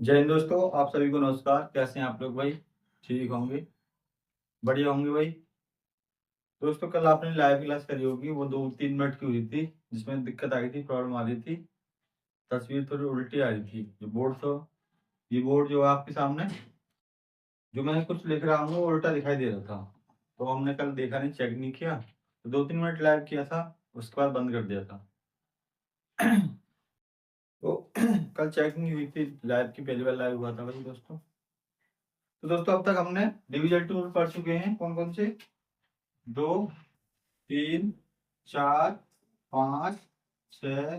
जय हिंद दोस्तों, आप सभी को नमस्कार। कैसे हैं आप लोग भाई? ठीक होंगे, बढ़िया होंगे भाई। दोस्तों, कल आपने लाइव क्लास करी होगी, वो 2-3 मिनट की हुई थी, जिसमें दिक्कत आ गई थी, प्रॉब्लम आ रही थी। तस्वीर थोड़ी उल्टी आ रही थी। जो बोर्ड तो ये बोर्ड जो है आपके सामने, जो मैं कुछ लिख रहा हूँ वो उल्टा दिखाई दे रहा था। तो हमने कल देखा नहीं, चेक नहीं किया, तो 2-3 मिनट लाइव किया था, उसके बाद बंद कर दिया था। तो कल चेक नहीं हुई थी लाइव की, पहली बार लाइव हुआ था भाई दोस्तों। तो दोस्तों, अब तक हमने डिविजन टूल पढ़ चुके हैं। कौन कौन से? 2, 3, 4, 5, 6,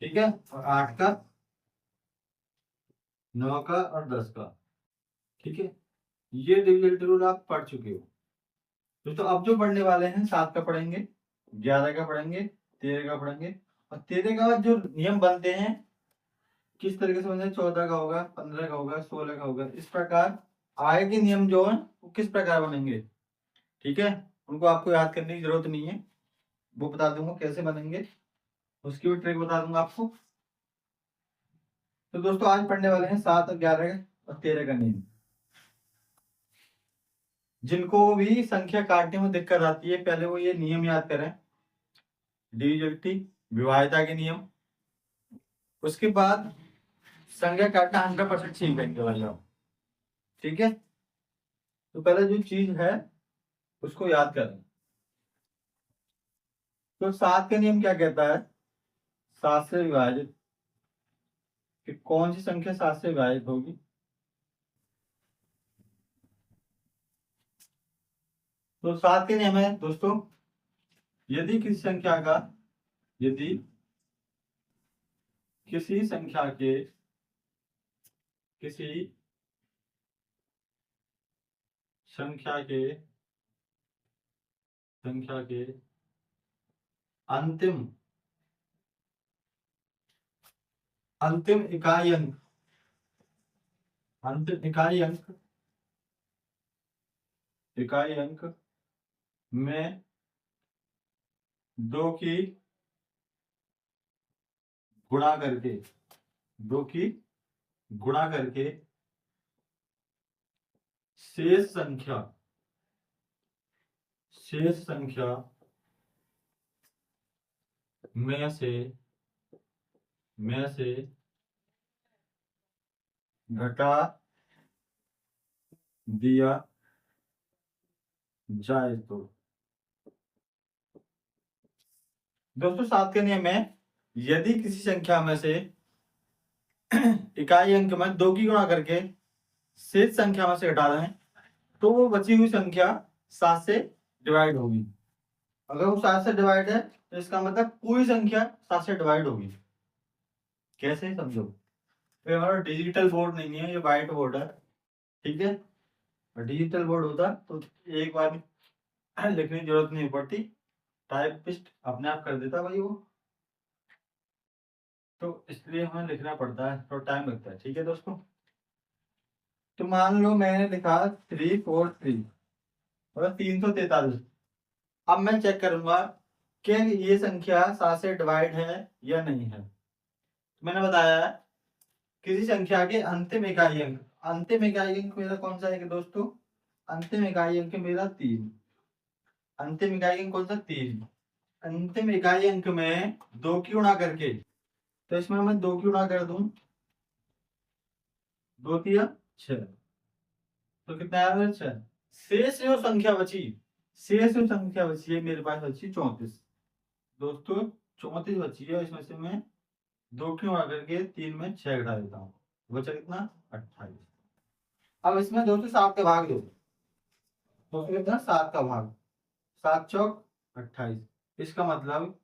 ठीक है, और 8 का, 9 का और 10 का। ठीक है, ये डिविजन रूल आप पढ़ चुके हो। दोस्तों, अब जो पढ़ने वाले हैं, 7 का पढ़ेंगे, 11 का पढ़ेंगे, 13 का पढ़ेंगे। और 13 का जो नियम बनते हैं, किस तरीके से बनते हैं, 14 का होगा, 15 का होगा, 16 का होगा, इस प्रकार आगे के नियम जो है वो किस प्रकार बनेंगे। ठीक है, उनको आपको याद करने की जरूरत नहीं है, वो बता दूंगा कैसे बनेंगे, उसकी भी ट्रिक बता दूंगा आपको। तो दोस्तों, आज पढ़ने वाले हैं 7 और 11 और 13 का नियम। जिनको भी संख्या काटने में दिक्कत आती है, पहले वो ये नियम याद करें। डिविजिबिलिटी, विभाज्यता के नियम। उसके बाद संख्या काटना 100% सीख लेंगे भाई आप। ठीक है, तो पहले जो चीज है उसको याद करें। तो 7 का नियम क्या कहता है? 7 से विभाजित, कि कौन सी संख्या 7 से विभाजित होगी। तो 7 के नियम है दोस्तों, यदि किसी संख्या का, यदि किसी संख्या के, किसी संख्या के, संख्या के अंतिम, अंतिम इकाई अंक, अंतिम इकाई अंक, इकाई अंक में 2 की गुणा करके, 2 की गुणा करके शेष संख्या, शेष संख्या में से, में से घटा दिया जाए तो। दोस्तों, 7 का नियम है, यदि किसी संख्या में से इकाई अंक में 2 की गुणा करके शेष संख्या में से घटा दें, तो वो बची हुई संख्या 7 से डिवाइड होगी। अगर वो 7 से डिवाइड है, तो इसका मतलब पूरी संख्या 7 से डिवाइड होगी। कैसे, समझो। ये हमारा डिजिटल बोर्ड नहीं है, ये व्हाइट बोर्ड है। ठीक है, और डिजिटल बोर्ड होता तो एक बार लिखने की जरूरत नहीं पड़ती, टाइपिस्ट अपने आप कर देता भाई वो। तो इसलिए हमें लिखना पड़ता है, थोड़ा टाइम लगता है। ठीक है दोस्तों, तो मान लो मैंने लिखा 343, मतलब 343। अब मैं चेक करूंगा कि ये संख्या 7 से डिवाइड है या नहीं है। मैंने बताया है, किसी संख्या के अंतिम इकाई अंक, अंतिम इकाई अंक मेरा कौन सा है दोस्तों? अंतिम इकाई अंक मेरा 3। अंतिम इकाई अंक कौन सा? 3। अंतिम इकाई अंक में 2 की गुणा करके, तो इसमें मैं 2 की गुणा कर दूं, 2 तिया 6, तो कितना आया मेरा? 6। शेष जो संख्या बची, शेष जो संख्या बची है मेरे पास, बची 34 दोस्तों। 34 बची है, इसमें से मैं 2 की गुणा करके 3 में 6 घटा देता हूँ, बचा कितना? 28। अब इसमें दोस्तों 7 का भाग दो, तो फिर कितना? 7 का भाग, 7 चौक 28। इसका मतलब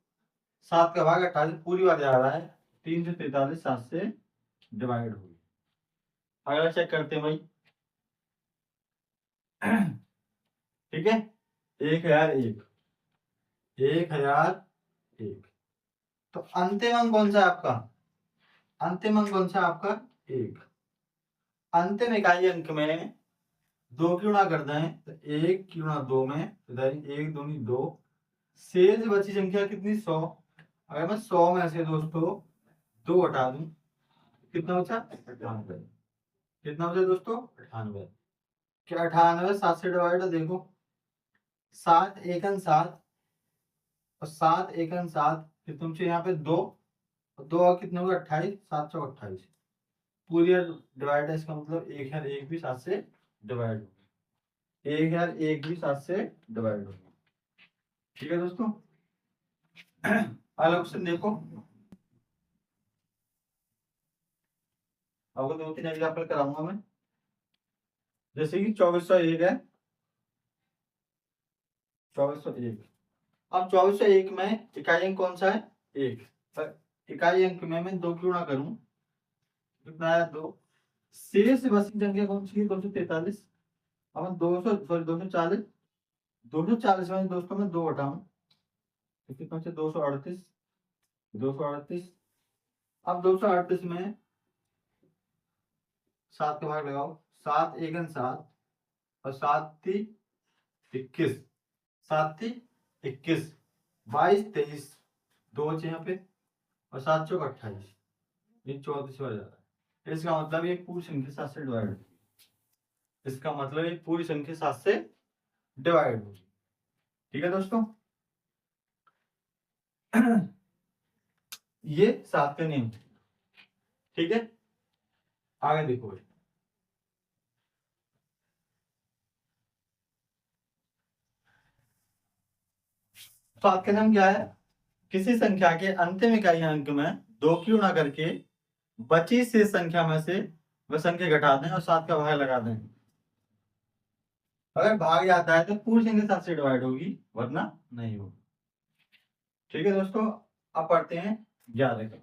7 का भाग 28 पूरी बार जा रहा है। 343 7 से डिवाइड होगी। अगला चेक करते हैं भाई। ठीक है, 1001, 1001। तो अंतिम अंक कौन सा है आपका? अंतिम अंक कौन सा है आपका? 1। अंतिम इकाई अंक में 2 की गुणा कर दें, तो 1 की गुणा 2 में, इधर 1 दूनी 2, शेष बची संख्या कितनी? 100। अगर मैं 100 में से दोस्तों 2 हटा दूं, कितना बचा 98। कितना बचा दोस्तों 98। क्या 98 7 से डिवाइड है देखो, 7 एकन 7 और 7 एकन 7, फिर तुमसे यहाँ पे 2 और 2 कितने हुए 28, 7 चौक 28। पूरी डिवाइड है, इसका मतलब 1001 भी 7 से डिवाइड होगी, 1001 भी 7 से डिवाइड होगी। ठीक है दोस्तों, अगला क्वेश्चन देखो। आपको 2-3 एग्जाम्पल कराऊंगा मैं। जैसे कि 2401 है, 2401। अब 2401 में इकाई अंक कौन सा है 1, पर इकाई अंक में मैं 2 क्यों ना करूं, कितना है 2। शेष बची संख्या कौन सी है 243। अब मैं 200 सॉरी 240, 240 में दोस्तों मैं 2 हटाऊं तो कितना बचे 238, 238। अब 238 में 7 का भाग लगाओ, 7 एकन 7 और 7 ती 21, 7 ती 21, 22 23, 2 बचे यहाँ पे और 7 चौक 28, ये 34 हो जाता है। इसका मतलब ये पूरी संख्या 7 से डिवाइड होगी, इसका मतलब ये पूरी संख्या 7 से डिवाइड होगी। ठीक है दोस्तों, ये 7 का नियम। ठीक है, आगे देखो। 7 का नियम क्या है, किसी संख्या के अंतिम इकाई अंक में 2 की गुणा करके बची शेष संख्या में से वह संख्या घटा दें और 7 का भाग लगा दें। अगर भाग जाता है तो पूरी संख्या 7 से डिवाइड होगी, वरना नहीं होगी। ठीक है दोस्तों, अब पढ़ते हैं 11 का।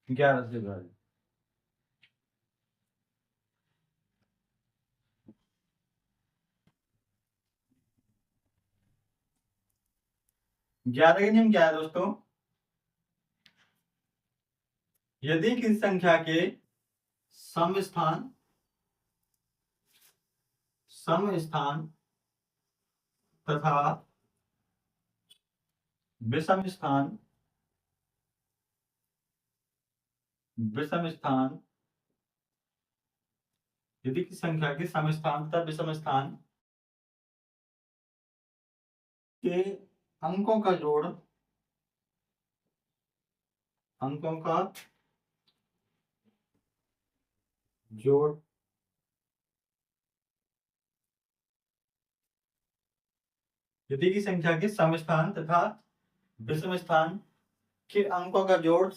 11 से डिवाइड, 11 का नियम क्या है दोस्तों, यदि किसी संख्या के सम स्थान तथा विषम स्थान यदि किसी संख्या के सम स्थान तथा विषम स्थान के अंकों का जोड़ यदि की संख्या के सम स्थान तथा विषम स्थान के अंकों का जोड़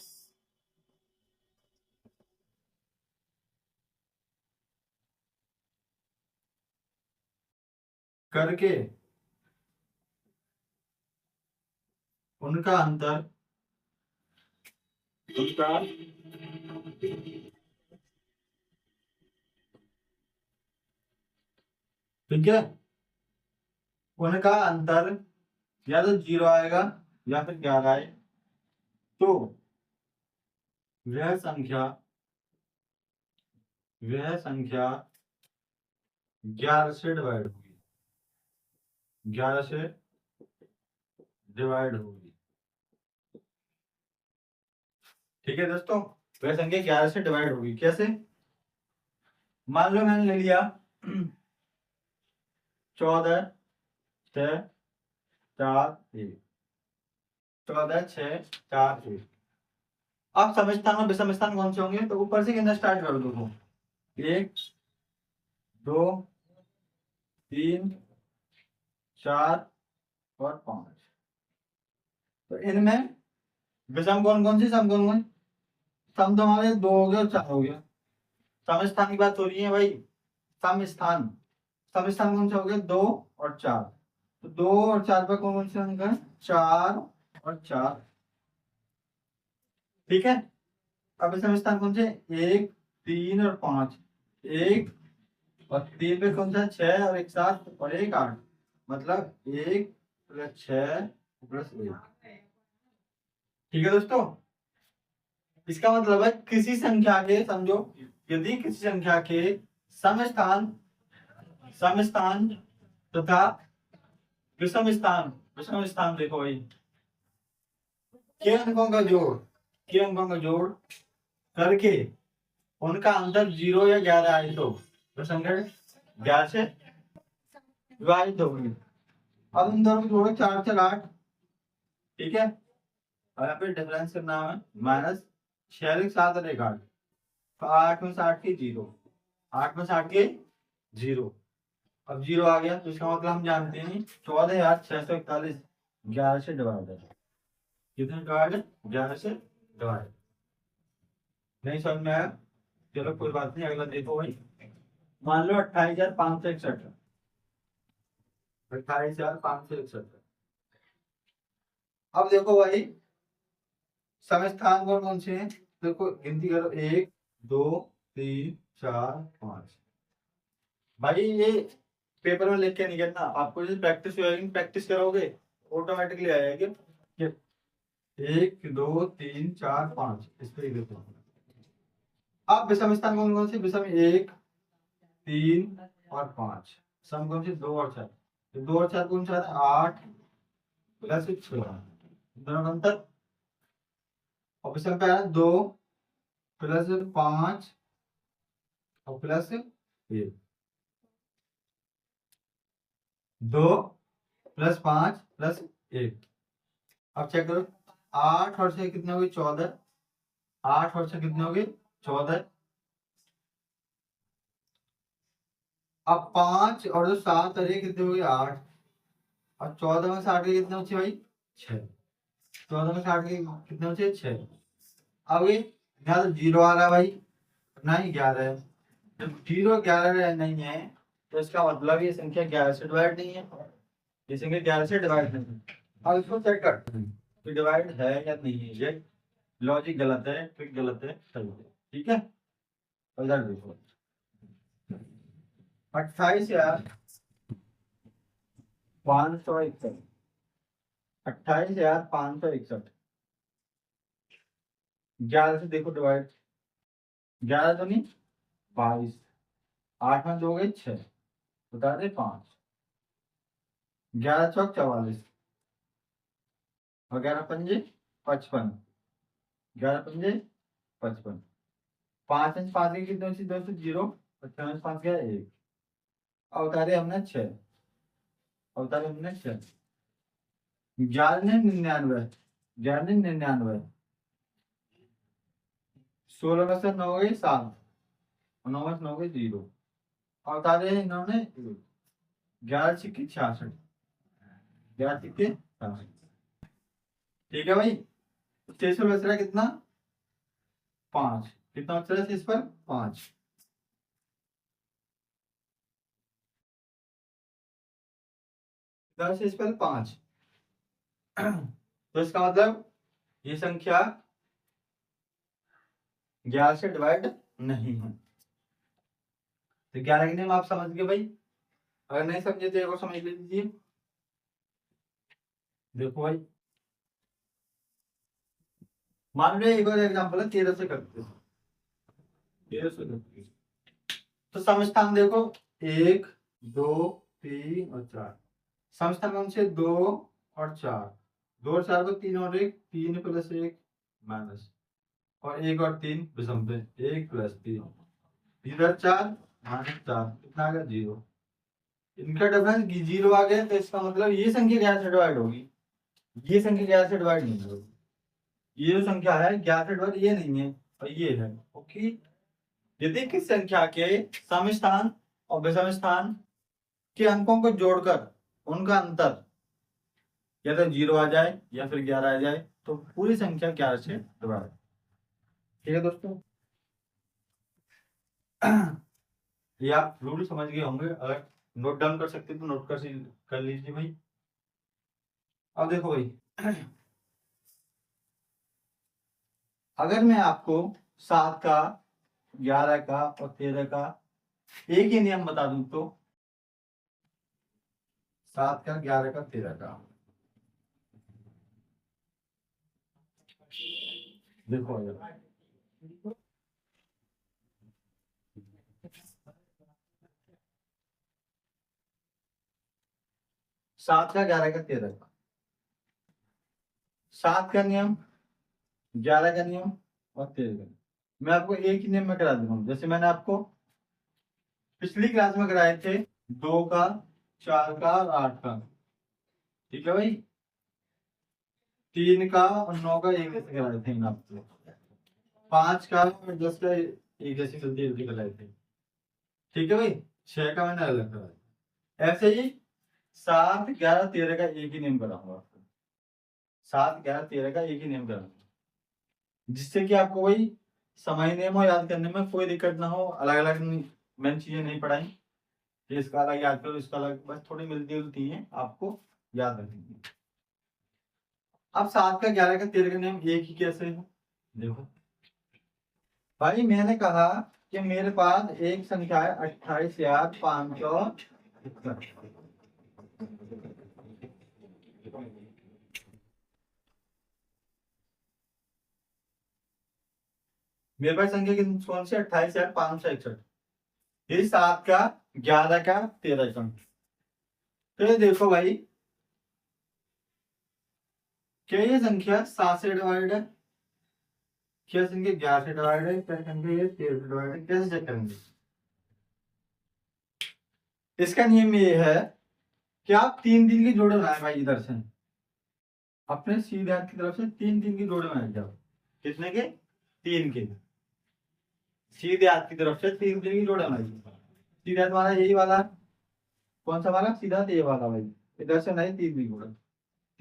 करके उनका अंतर ठीक है, उनका अंतर या तो 0 आएगा या फिर 11 आए तो वह संख्या 11 से डिवाइड होगी, 11 से डिवाइड होगी। ठीक है दोस्तों, वह संख्या 11 से डिवाइड होगी। कैसे, मान लो मैंने ले लिया 14 6 4 1, 14 6 4 1। अब सम स्थान और विषम स्थान कौन से होंगे, तो ऊपर से गिनना स्टार्ट कर दो। 1 2 3 4 और 5। तो इनमें विषम कौन कौन सी, सम कौन कौन, सम तो हमारे 2 हो गए और 4 हो गया। सम स्थान की बात हो रही है भाई, सम स्थान कौन से हो गए 2 और 4। तो 2 और 4 पर कौन कौन से अंक है 4 और 4। ठीक है, अब विषम स्थान कौन से 1 3 और 5, 1 और 3 पे कौन सा 6 और 1 7 और 1 8, मतलब 1 + 6 + 1। ठीक है दोस्तों, इसका मतलब है किसी संख्या के, समझो यदि किसी संख्या के सम स्थान तथा विषम स्थान देखो भाई के अंकों का जोड़ के अंकों का जोड़ करके उनका अंतर 0 या 11 आए तो संख्या 11 से विभाजित होगी। अब इन दोनों को जोड़ो, 4 4 8, ठीक है। और यहाँ पे डिफरेंस करना है माइनस 6 7 और 1 8, तो 8 में से 8 के 0, 8 में से 8 के 0। अब 0 आ गया तो इसका मतलब हम जानते हैं 14,641 11 से डिवाइड है। कितने डिवाइड है? 11 से डिवाइड। नहीं समझ में आया? चलो कोई बात नहीं, अगला देखो भाई। मान लो 28,561, 28,561। अब देखो भाई समय स्थान कौन कौन से हैं, देखो गिनती करो, 1 2 3 4 5। भाई ये पेपर में लिख के नहीं करना, आपको जैसे प्रैक्टिस होगी, प्रैक्टिस करोगे ऑटोमेटिकली आएगा कि 1 2 3 4 5 इस तरीके से। अब विषम स्थान कौन कौन से, विषम 1 3 और 5, सम कौन से 2 और 4, तो 2 और 4 कौन सा है, 8 प्लस 6, दोनों का अंतर। और विषम पे आया 2 प्लस 5 और प्लस 1, 2 प्लस 5 प्लस 1। अब चेक करो, 8 और 6 कितने हो गए, 14, 8 और 6 कितने हो गए, 14। अब 5 और जो 7 और 1 कितने हो गए, 8, और 14 में से 8 के कितने बचे भाई, 6, 14 में से 8 के कितने बचे, 6। अब ये यहाँ तो 0 आ रहा है भाई, ना ही 11 है। जब 0 11 नहीं है तो इसका मतलब ये संख्या 11 से डिवाइड नहीं है, ये संख्या 11 से डिवाइड नहीं है। अब इसको चेक करते हैं कि डिवाइड है या नहीं है। ये लॉजिक गलत है, ट्रिक गलत है, सही है, ठीक है। और इधर देखो 28,561, 28,561 11 से देखो डिवाइड, 11 तो नहीं 22, 8 में 2 गए 6, बता दे 5, 11 चौक 44 और 11 पंजे 55, 11 पंजे 55। 5 इंच 5 के कितने बचे, 2 से 0, और 6 इंच 5 गया 1। अब उतारे हमने 6, अब उतारे हमने 6, 11 99, 11 99, 16 में से 9 गई 7, और 9 में से 9 गई 0, और उतारे इन्होंने 11 सिक्के 66, 11 सिक्के 66, ठीक है भाई। शेष बच रहा है कितना, 5, कितना बच रहा है शेष पर, 5। शेष पर 5, तो इसका मतलब ये संख्या 11 से डिवाइड नहीं है। तो 11 के नियम आप समझ गए भाई, अगर नहीं समझे तो एक और समझ लीजिए। देखो भाई मान लो एक और एग्जांपल है, 13 से करते हैं, 13 से करते हैं। तो समस्थान देखो 1 2 3 और 4, समस्थान कौन से 2 और 4, 2 और 4 को 3 और 1, 3 प्लस 1 माइनस, और 1 और 3 विषम पे 1 प्लस 3, इधर 4 माइनस 4, कितना आ गया 0। इनका डिफरेंस 0 आ गया, तो इसका मतलब ये संख्या 11 से डिवाइड होगी, ये संख्या 11 से डिवाइड नहीं होगी। ये जो संख्या है 11 से डिवाइड ये नहीं है, और ये है, ओके। यदि किस संख्या के सम स्थान और विषम स्थान के अंकों को जोड़कर उनका अंतर या तो 0 आ जाए या फिर 11 आ जाए तो पूरी संख्या 11 से डिवाइड, ठीक है दोस्तों। ये आप रूल समझ गए होंगे, अगर नोट डाउन कर सकते तो नोट कर लीजिए भाई। अब देखो भाई अगर मैं आपको 7 का 11 का और 13 का एक ही नियम बता दूं तो 7 का 11 का 13 का देखो 7 का 11 का 13 का, 7 का नियम 11 का नियम और 13 का नियम। मैं आपको एक ही नियम में करा दूंगा, जैसे मैंने आपको पिछली क्लास में कराए थे 2 का, 4 का और 8 का। ठीक है भाई, 3 का और 9 का एक जैसे कराए थे आपको, 5 का और 10 का एक जैसी जल्दी जल्दी कराए थे। ठीक है भाई, 6 का मैंने अलग कराया। ऐसे ही 7, 11, 13 का एक ही नियम कराऊंगा आपको। 7, 11, 13 का एक ही नियम कराऊंगा, जिससे कि आपको वही समय नियम हो याद करने में कोई दिक्कत ना हो। अलग अलग मैंने चीजें नहीं पढ़ाई कि इसका अलग याद करो इसका अलग, बस थोड़ी मिलती जुलती हैं, आपको याद रखनी है। अब 7 का, 11 का, 13 का नियम एक ही कैसे है देखो भाई। मैंने कहा कि मेरे पास एक संख्या है 28,561। मेरे पास संख्या कौन सी? 28,561। ये 7 का, 11 का, 13 का। तो ये देखो भाई, क्या ये संख्या 7 से डिवाइड है, क्या संख्या 11 से डिवाइड है, क्या संख्या ये 13 से डिवाइड है, कैसे चेक करेंगे? इसका नियम ये है कि आप 3 की जोड़े बनाए भाई, इधर से अपने सीधे हाथ की तरफ से 3 की जोड़े बनाए जाओ। कितने के? 3 के। सीधे हाथ की तरफ से 3 की जोड़े बनाई। सीधे हाथ वाला यही वाला, कौन सा वाला? सीधा हाथ ये वाला भाई। इधर से नहीं, 3 की जोड़े,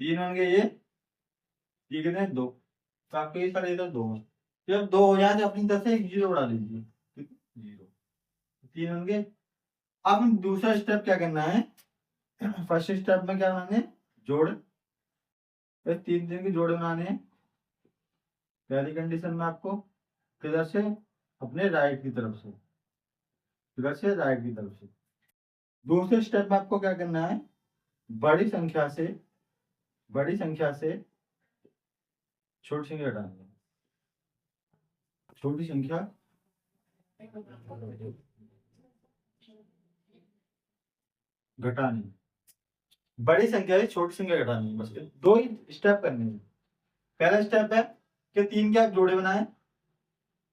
3 होंगे ये कितने? 2। तो आपके इस वाले इधर 2 है। जब 2 हो जाए तो अपनी तरफ से एक जीरो उड़ा लीजिए, 0। 3 होंगे। अब दूसरा स्टेप क्या करना है? फर्स्ट स्टेप में क्या बनाने? जोड़। फिर 3 के जोड़े बनाने हैं। पहली कंडीशन में आपको किधर से? अपने राइट की तरफ से, किधर से? राइट की तरफ से। दूसरे स्टेप में आपको क्या करना है? बड़ी संख्या से, बड़ी संख्या से छोटी संख्या घटानी है। छोटी संख्या घटानी, बड़ी संख्या से छोटी संख्या घटानी है। बस 2 ही स्टेप करने हैं। पहला स्टेप है कि 3 के आप जोड़े बनाए।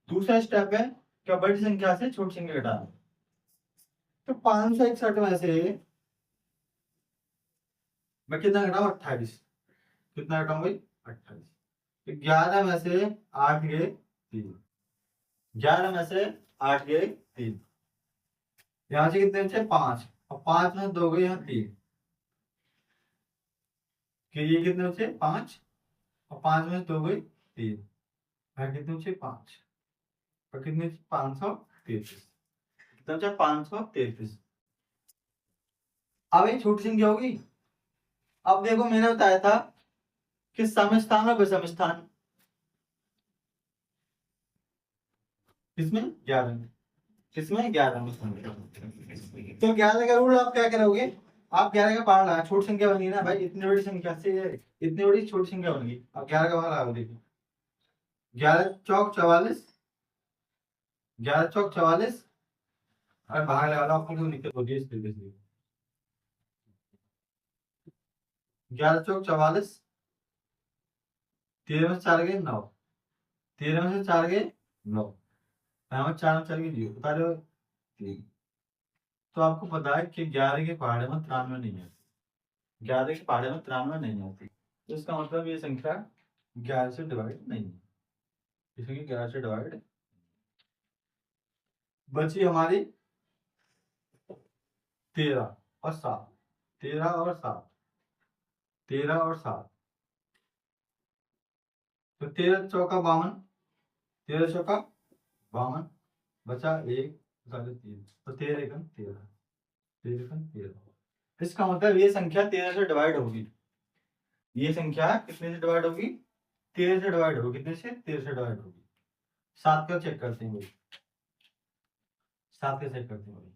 दूसरा स्टेप है कि बड़ी संख्या से छोटी संख्या घटाना। तो 561 में से मैं कितना घटाऊं? 28। कितना घटाऊं भाई? 28। तो 11 में से 8 गए 3। 11 में से 8 गए 3। यहाँ से कितने बचे? 5। और 5 में 2 गए यहाँ 3। कि ये कितने बचे? 5। और 5 में 2 गए 3। यहाँ कितने बचे? 5। और कितने? 533। कितना बचा? 533। अब ये छोटी संख्या होगी। अब देखो, मैंने बताया था कि सम स्थान और विषम स्थान, किसमें? 11 में। किसमें? 11 में। तो 11 का रूल आप क्या करोगे? आप 11 का पार लगा, छोटी संख्या बनी ना भाई, इतनी बड़ी संख्या से इतनी बड़ी छोटी संख्या बनेगी। अब 11 का पार लगा, देखो 11 चौक 44, 11 चौक 44। और बाहर लगा लो, आपको कोई दिक्कत होगी इस तरीके से। 11 चौक 44, 13 में से 4 गए 9, 13 में से 4 गए 9, 4 में 4 गए 0, बता रहे हो 3। तो आपको पता है कि 11 के पहाड़े में 93 नहीं है, 11 के पहाड़े में 93 नहीं आती। तो इसका मतलब ये संख्या 11 से डिवाइड नहीं है, इसमें 11 से डिवाइड। बची हमारी 13 और 7, 13 और 7, 13 और 7। तो 13 चौका 52, 13 चौका 52, बचा 1, 3। तो 13 एकम 13, 13 एकम 13। इसका मतलब ये संख्या 13 से डिवाइड होगी। ये संख्या कितने से डिवाइड होगी? 13 से डिवाइड होगी। कितने से? 13 से डिवाइड होगी। 7 का चेक करते हैं भाई, 7 का चेक करते हैं भाई।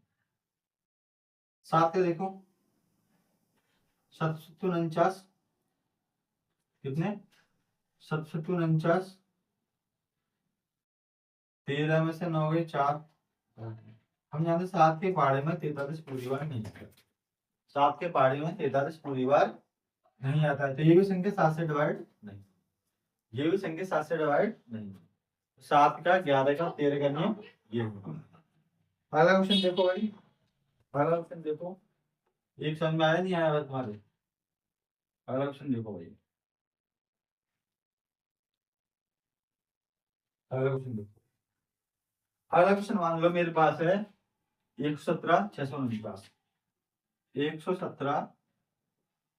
7 का देखो, 749, कितने? 749। 13 में से 9 गए 4। हम जानते 7 के पहाड़े में 43 पूरी बार नहीं आता। 7 के पहाड़े में 43 पूरी बार नहीं आता है, तो ये भी संख्या 7 से डिवाइड नहीं। ये भी संख्या 7 से डिवाइड नहीं। 7 का 11 का 13 का नियम ये होगा। अगला क्वेश्चन देखो भाई, अगला क्वेश्चन देखो, एक समझ में आया नहीं आया बस तुम्हारे। अगला क्वेश्चन देखो भाई, अगला क्वेश्चन देखो। अगला क्वेश्चन मान लो मेरे पास है 117 649, 117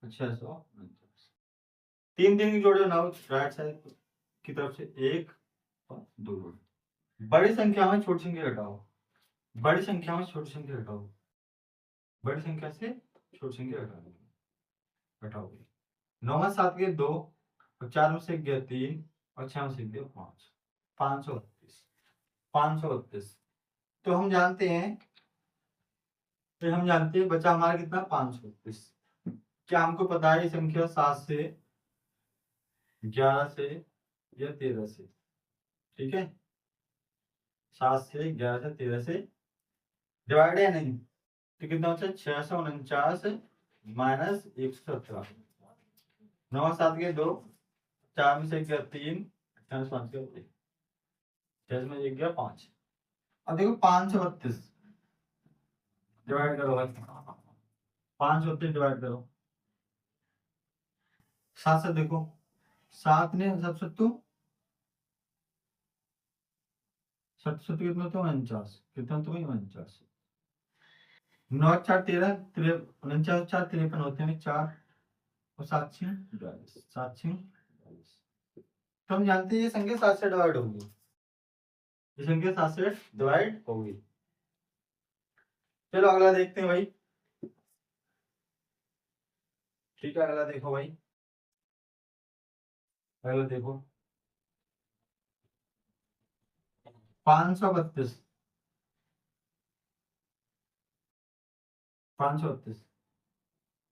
649, तीन तीन की जोड़े बनाओ राइट साइड की तरफ से, एक और दो जोड़े। बड़ी संख्या में छोटी संख्या घटाओ, बड़ी संख्या में छोटी संख्या घटाओ, बड़ी संख्या से छोटी संख्या घटाओ। 9 में 7 गए 2, और 4 में से गया 3, और 6 में से गया 5, 532, 532। तो हम जानते हैं, फिर हम जानते हैं बचा हमारा कितना 532। क्या हमको पता है ये संख्या 7 से 11 से या 13 से, ठीक है, 7 से 11 से 13 से डिवाइड है नहीं, तो कितना होता है 649 माइनस 117। 9 7 के 2, 4 में से गया 3, 5 5 के 1, 6 में 1 गया 5। अब देखो 532 डिवाइड करो भाई, 532 डिवाइड करो 7 से, देखो 7 ने 7 सत्तू 7 सत्तू कितना तो 49, कितना तो 49। 9 4 13, 49 4 53 होते हैं 4, और 7 6 42, 7 6 42। तो हम जानते हैं ये संख्या 7 से डिवाइड होगी, ये संख्या 7 से डिवाइड होगी। चलो अगला देखते हैं भाई, ठीक है, अगला देखो भाई, अगला देखो 532, 532,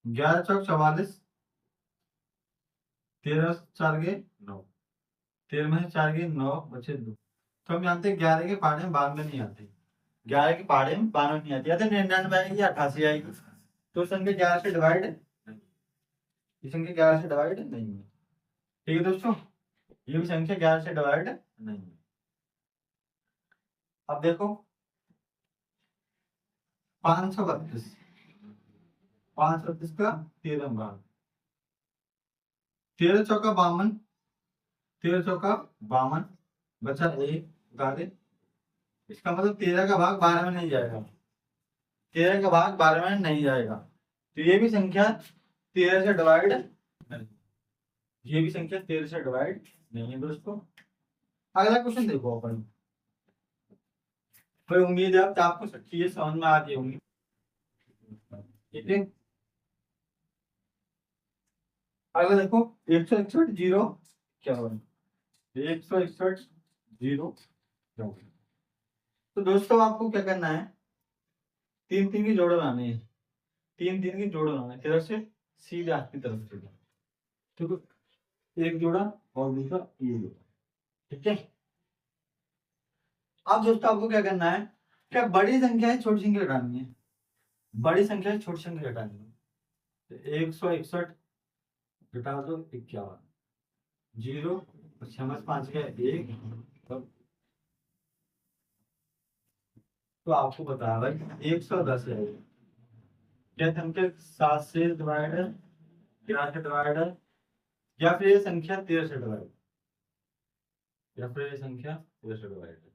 11 चौक 44, 13 4 के 9, 13 में से 4 के 9 बचे 2। तो हम जानते हैं 11 के पहाड़े में 92 नहीं आते, 11 के पहाड़े में 92 नहीं आती, या तो 99 आएगी या 88 आएगी। तो संख्या 11 से डिवाइड नहीं, ये संख्या 11 से डिवाइड नहीं है, ठीक है दोस्तों, ये भी संख्या 11 से डिवाइड नहीं है। अब देखो 532, 532 का 13 भाग, 13 चौका 52, 13 चौका 52, बचा 1 गाले। इसका मतलब 13 का भाग 12 में नहीं जाएगा, 13 का भाग 12 में नहीं जाएगा, तो ये भी संख्या 13 से डिवाइड नहीं, ये भी संख्या 13 से डिवाइड नहीं है दोस्तों। अगला क्वेश्चन देखो अपन, कोई उम्मीद है अब आपको चीजें समझ में आती होंगी, ठीक है। अगला देखो 161 0 क्या हो, 161 0 क्या हो। तो दोस्तों आपको क्या करना है, तीन तीन की जोड़ बनानी है, तीन तीन की जोड़ बनाना है, किधर से, सीधे हाथ की तरफ से, ठीक है, एक जोड़ा और दूसरा ये जोड़ा, ठीक है। अब दोस्तों आपको क्या करना है, क्या बड़ी संख्या है छोटी संख्या घटानी है, बड़ी संख्या है छोटी संख्या घटानी है। 161 घटा दो 51, 0 6 5 का 1, तो आपको बताया भाई 110 है। क्या संख्या 7 से डिवाइड है, 11 से डिवाइड है, या फिर ये संख्या 13 से डिवाइड, या फिर ये संख्या 13 से डिवाइड है,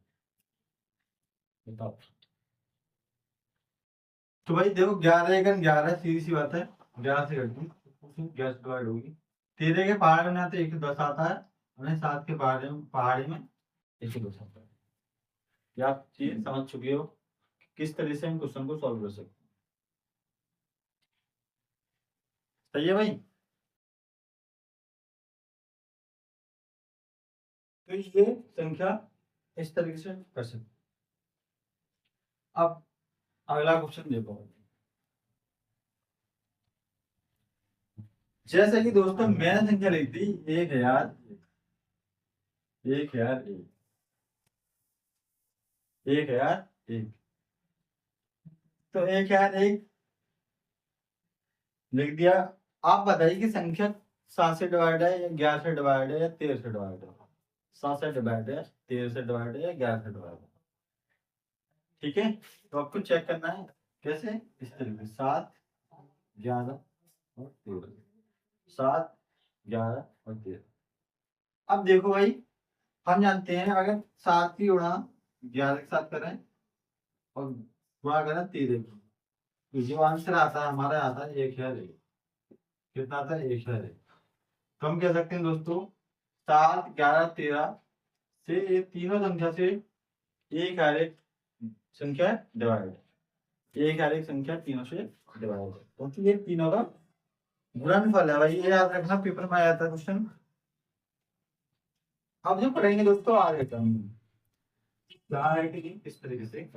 बताओ। तो भाई देखो 11 एकन 11, सीधी सी बात है, 11 से घट गई 11 से डिवाइड होगी। 13 के पहाड़ में आते 110 आता है, और 7 के पहाड़ी में 110 आता है। ये आप चीज समझ चुके हो किस तरह से हम क्वेश्चन को सॉल्व कर सकते हैं, सही है भाई। तो ये संख्या इस तरीके से कर सकते। अब अगला क्वेश्चन देखो, जैसे कि दोस्तों मैंने संख्या लिख दी 1000, 1001, 1001, तो 1001 लिख दिया। आप बताइए कि संख्या 7 से डिवाइड है या 11 से डिवाइड है या 13 से डिवाइड है? 7 से डिवाइड है, 13 से डिवाइड है या 11 से डिवाइड है? ठीक है, तो आपको चेक करना है कैसे, इस तरीके से 7, 11 और 13, 7, 11 और 13। अब देखो भाई, हम जानते हैं अगर 7 की गुणा 11 के साथ करें और गुणा करें 13 की, तो जो आंसर आता है हमारा आता है 1001। कितना आता है? 1001। तो हम कह सकते हैं दोस्तों 7, 11, 13 से ये तीनों संख्या से एक हर एक संख्या डिवाइड, एक हर एक संख्या तीनों से डिवाइड, क्योंकि ये तीनों का गुणनफल है भाई, ये याद रखना, पेपर में आया था क्वेश्चन। अब जो पढ़ेंगे दोस्तों आगे का क्या है कि किस तरीके से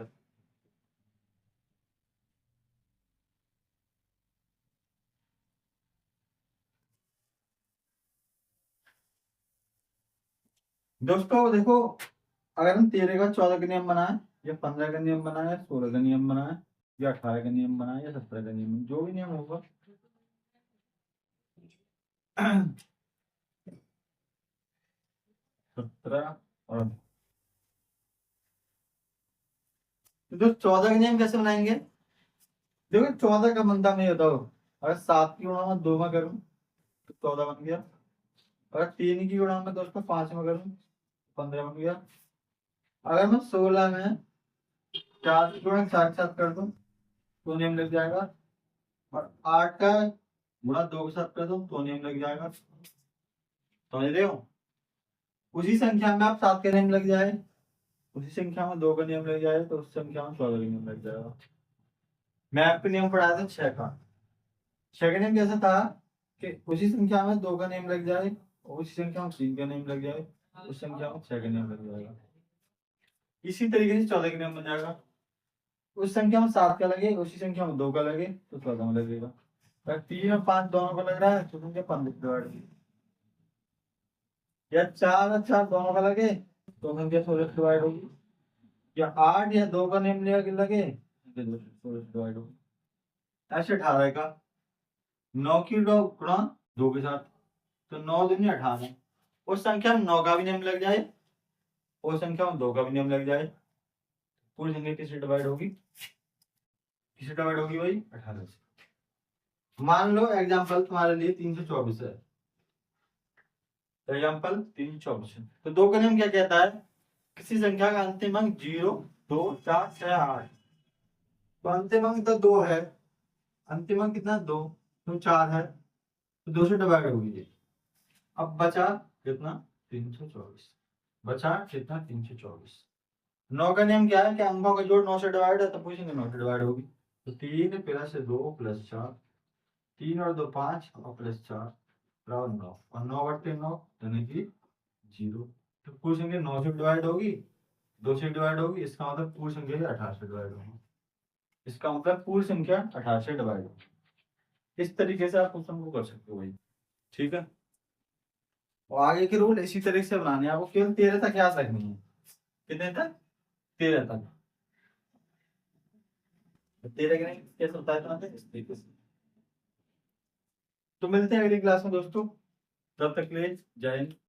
दोस्तों देखो, अगर हम 13 का 14 का नियम बनाए या 15 का नियम बनाए या 16 का नियम बनाए या 18 का नियम बनाए या 17 का नियम, जो भी नियम होगा 17 और तो जो 14 का नियम कैसे बनाएंगे? देखो 14 का बनता मैं बताओ, अगर 7 की गुणा में 2 में करूं तो 14 बन गया, अगर 3 की गुणा में दोस्तों 5 में करूं 15 बन गया, अगर मैं 16 में 4 की गुणा 4 के साथ कर दूं तो नियम लग जाएगा, और 8 का गुणा 2 के साथ कर दूं तो नियम लग जाएगा। समझ रहे हो? उसी संख्या में आप 7 का नियम लग जाए, उसी संख्या में 2 का नियम लग जाए, तो उस संख्या में 14 का नियम लग जाएगा। मैं आपको नियम पढ़ाया था 6 का। 6 का नियम कैसा था कि उसी संख्या में 2 का नियम लग जाए, और उसी संख्या में 3 का नियम लग जाए, उस संख्या में 6 का नियम लग जाएगा। इसी तरीके से 14 का नियम बन जाएगा, उस संख्या में 7 का लगे, उसी संख्या में 2 का लगे तो 14 में लगेगा। अगर 3 और 5 दोनों का लग रहा है तो संख्या 15 डिवाइड होगी, या 4 और 4 दोनों का लगे तो संख्या 16 डिवाइड होगी, या 8 या 2 का नियम लगे तो 16 डिवाइड होगी। ऐसे 18 का 9 की गुणा 2 के साथ, तो 9 दूनी 18, उस संख्या में 9 का भी नियम लग जाए, उस संख्या में 2 का भी नियम लग जाए, पूरी संख्या किससे डिवाइड होगी? किससे डिवाइड होगी भाई? 18 से। मान लो एग्जांपल तुम्हारे लिए 324 है, एग्जांपल 324 है, तो 2 का नियम क्या कहता है? किसी संख्या का अंतिम अंक 0, 2, 4, 6, 8, तो अंतिम अंक तो 2 है, अंतिम अंक कितना? 2, तो 4 है, तो 2 से डिवाइड होगी ये। अब बचा कितना? 324। बचा कितना? 324। 9 का नियम क्या है कि अंकों का जोड़ 9 से डिवाइड है, तो पूछेंगे 9 से डिवाइड होगी, तो 3 प्लस 2 प्लस 4, 3 और 2 5 और प्लस 4 बराबर 9, और 9/9 यानी कि 0। तो पूरी संख्या 9 से डिवाइड होगी, 2 से डिवाइड होगी, इसका मतलब पूरी संख्या 18 से डिवाइड होगी, इसका मतलब पूरी संख्या 18 से डिवाइड होगी। इस तरीके से आप क्वेश्चन को कर सकते हो भाई, ठीक है। और आगे के रूल इसी तरीके से बनाने हैं, आपको केवल 13 तक याद रखनी है। कितने तक? 13 तक। 13 का नहीं कैसे होता है तुम्हारे इस तरीके से। तो मिलते हैं अगली क्लास में दोस्तों, तब तक के लिए जय हिंद।